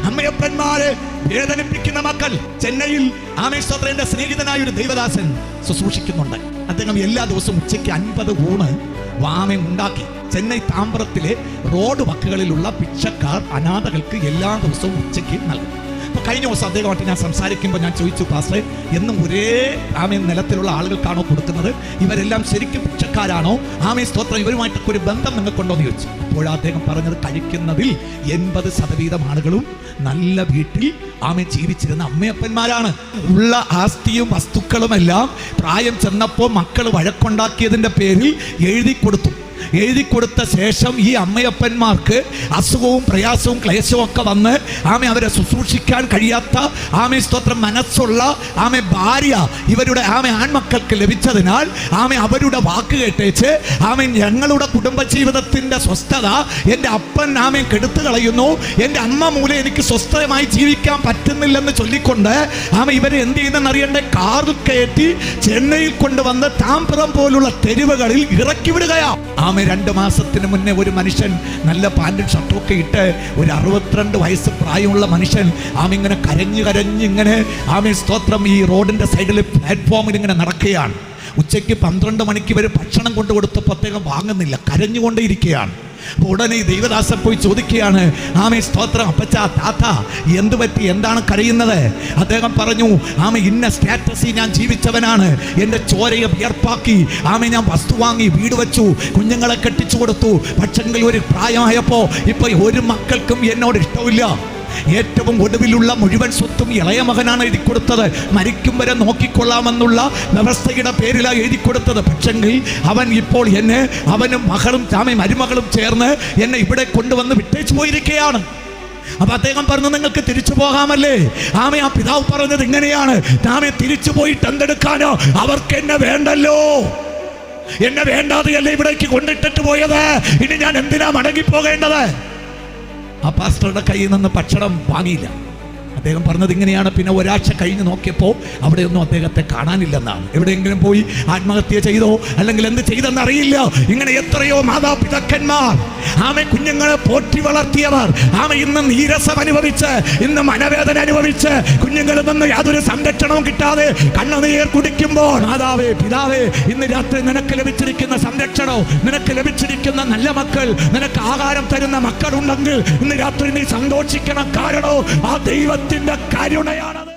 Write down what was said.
അമ്മയപ്പന്മാരെ വേദനിപ്പിക്കുന്ന മക്കൾ. ചെന്നൈയിൽ എന്റെ സ്നേഹിതനായ ഒരു ദൈവദാസൻ ശുശ്രൂഷിക്കുന്നുണ്ട്. അദ്ദേഹം എല്ലാ ദിവസവും ഉച്ചയ്ക്ക് 50 ഊണ് ഉണ്ടാക്കി ചെന്നൈ താമ്പ്രത്തിലെ റോഡ് വക്കുകളിലുള്ള പിച്ചക്കാർ, അനാഥകൾക്ക് എല്ലാ ദിവസവും ഉച്ചയ്ക്ക് നൽകും. അപ്പൊ കഴിഞ്ഞ ദിവസം അദ്ദേഹമായിട്ട് ഞാൻ സംസാരിക്കുമ്പോൾ ഞാൻ ചോദിച്ചു, പാസ്റ്ററെ, എന്നും ഒരേ നിലത്തിലുള്ള ആളുകൾക്കാണോ കൊടുക്കുന്നത്? ഇവരെല്ലാം ശരിക്കും പിച്ചക്കാരാണോ? സ്തോത്രം, ഇവരുമായിട്ടൊക്കെ ഒരു ബന്ധം നിങ്ങൾക്കുണ്ടോ എന്ന് ചോദിച്ചു. അപ്പോൾ അദ്ദേഹം പറഞ്ഞത്, കഴിക്കുന്നതിൽ 80% ആളുകളും നല്ല വീട്ടിൽ ജീവിച്ചിരുന്ന അമ്മയപ്പന്മാരാണ്. ഉള്ള ആസ്തിയും വസ്തുക്കളുമെല്ലാം പ്രായം ചെന്നപ്പോൾ മക്കൾ വഴക്കുണ്ടാക്കിയതിൻ്റെ പേരിൽ എഴുതി കൊടുത്ത ശേഷം ഈ അമ്മയപ്പന്മാർക്ക് അസുഖവും പ്രയാസവും ക്ലേശവും ഒക്കെ വന്ന് അവരെ ശുശ്രൂഷിക്കാൻ കഴിയാത്ത സ്തോത്രം മനസ്സുള്ള ഭാര്യ ഇവരുടെ ആൺമക്കൾക്ക് ലഭിച്ചതിനാൽ അവരുടെ വാക്ക് കേട്ടേച്ച് ഞങ്ങളുടെ കുടുംബജീവിതത്തിന്റെ സ്വസ്ഥത എൻ്റെ അപ്പൻ കെടുത്തു കളയുന്നു, എൻ്റെ അമ്മ മൂലം എനിക്ക് സ്വസ്ഥമായി ജീവിക്കാൻ പറ്റുന്നില്ലെന്ന് ചൊല്ലിക്കൊണ്ട് ഇവരെ എന്ത് ചെയ്യുന്നെന്ന് അറിയണ്ടേ? കാറിൽ കയറ്റി ചെന്നൈയിൽ കൊണ്ടുവന്ന് താമ്പ്രം പോലുള്ള തെരുവുകളിൽ ഇറക്കി വിടുകയാ. 2 മാസത്തിന് മുന്നേ ഒരു മനുഷ്യൻ നല്ല പാൻറ്റും ഷർട്ടുമൊക്കെ ഇട്ട്, ഒരു 62 വയസ്സ് പ്രായമുള്ള മനുഷ്യൻ ഇങ്ങനെ കരഞ്ഞിങ്ങനെ സ്തോത്രം ഈ റോഡിന്റെ സൈഡിൽ പ്ലാറ്റ്ഫോമിൽ ഇങ്ങനെ നടക്കുകയാണ്. ഉച്ചയ്ക്ക് 12 മണിക്ക് ഇവർ ഭക്ഷണം കൊണ്ടു കൊടുത്തപ്പോൾ അദ്ദേഹം വാങ്ങുന്നില്ല, കരഞ്ഞുകൊണ്ടേയിരിക്കുകയാണ്. ഉടനെ ഈ ദൈവദാസൻ പോയി ചോദിക്കുകയാണ്, സ്തോത്രം, അപ്പച്ചാ, താത്ത, എന്ത് പറ്റി, എന്താണ് കരയുന്നത്? അദ്ദേഹം പറഞ്ഞു, ഇന്ന സ്റ്റാറ്റസിൽ ഞാൻ ജീവിച്ചവനാണ്, എൻ്റെ ചോരയെ വിയർപ്പാക്കി ഞാൻ വസ്തു വാങ്ങി വീട് വെച്ചു, കുഞ്ഞുങ്ങളെ കെട്ടിച്ചു കൊടുത്തു. പക്ഷെങ്കിൽ ഒരു പ്രായമായപ്പോൾ ഇപ്പൊ ഒരു മക്കൾക്കും എന്നോട് ഇഷ്ടമില്ല. ഏറ്റവും ഒടുവിലുള്ള മുഴുവൻ സ്വത്തും ഇളയ മകനാണ് എഴുതി കൊടുത്തത്. മരിക്കും വരെ നോക്കിക്കൊള്ളാമെന്നുള്ള വ്യവസ്ഥയുടെ പേരിലാണ് എഴുതി കൊടുത്തത്. പക്ഷെങ്കിൽ അവൻ ഇപ്പോൾ എന്നെ, അവനും മകളും മരുമകളും ചേർന്ന് എന്നെ ഇവിടെ കൊണ്ടുവന്ന് വിട്ടേച്ചു പോയിരിക്കുകയാണ്. അപ്പൊ അദ്ദേഹം പറഞ്ഞു, നിങ്ങൾക്ക് തിരിച്ചു പോകാമല്ലേ? ആ പിതാവ് പറഞ്ഞത് ഇങ്ങനെയാണ്, തിരിച്ചു പോയിട്ട് എന്തെടുക്കാനോ? അവർക്ക് എന്നെ വേണ്ടല്ലോ, എന്നെ വേണ്ടാതെയല്ലേ ഇവിടേക്ക് കൊണ്ടിട്ടിട്ട് പോയത്, ഇനി ഞാൻ എന്തിനാ മടങ്ങിപ്പോകേണ്ടത്? ആ പാസ്റ്ററുടെ കയ്യിൽ നിന്ന് ഭക്ഷണം വാങ്ങിയില്ല. അദ്ദേഹം പറഞ്ഞത് ഇങ്ങനെയാണ്, പിന്നെ ഒരാഴ്ച കഴിഞ്ഞ് നോക്കിയപ്പോൾ അവിടെയൊന്നും അദ്ദേഹത്തെ കാണാനില്ലെന്നാണ്. എവിടെയെങ്കിലും പോയി ആത്മഹത്യ ചെയ്തോ അല്ലെങ്കിൽ എന്ത് ചെയ്തെന്ന് അറിയില്ല. ഇങ്ങനെ എത്രയോ മാതാപിതാക്കന്മാർ കുഞ്ഞുങ്ങളെ പോറ്റി വളർത്തിയവർ ഇന്ന് നീരസം അനുഭവിച്ച്, ഇന്ന് മനവേദന അനുഭവിച്ച്, കുഞ്ഞുങ്ങളിൽ നിന്ന് യാതൊരു സംരക്ഷണവും കിട്ടാതെ കണ്ണുനീർ കുടിക്കുമ്പോൾ, മാതാവേ, പിതാവേ, ഇന്ന് രാത്രി നിനക്ക് ലഭിച്ചിരിക്കുന്ന സംരക്ഷണവും നിനക്ക് ലഭിച്ചിരിക്കുന്ന നല്ല മക്കൾ, നിനക്ക് ആഹാരം തരുന്ന മക്കളുണ്ടെങ്കിൽ ഇന്ന് രാത്രി നീ സന്തോഷിക്കണം. കാരണം ആ ദൈവത്തിന്റെ കരുണയാണത്.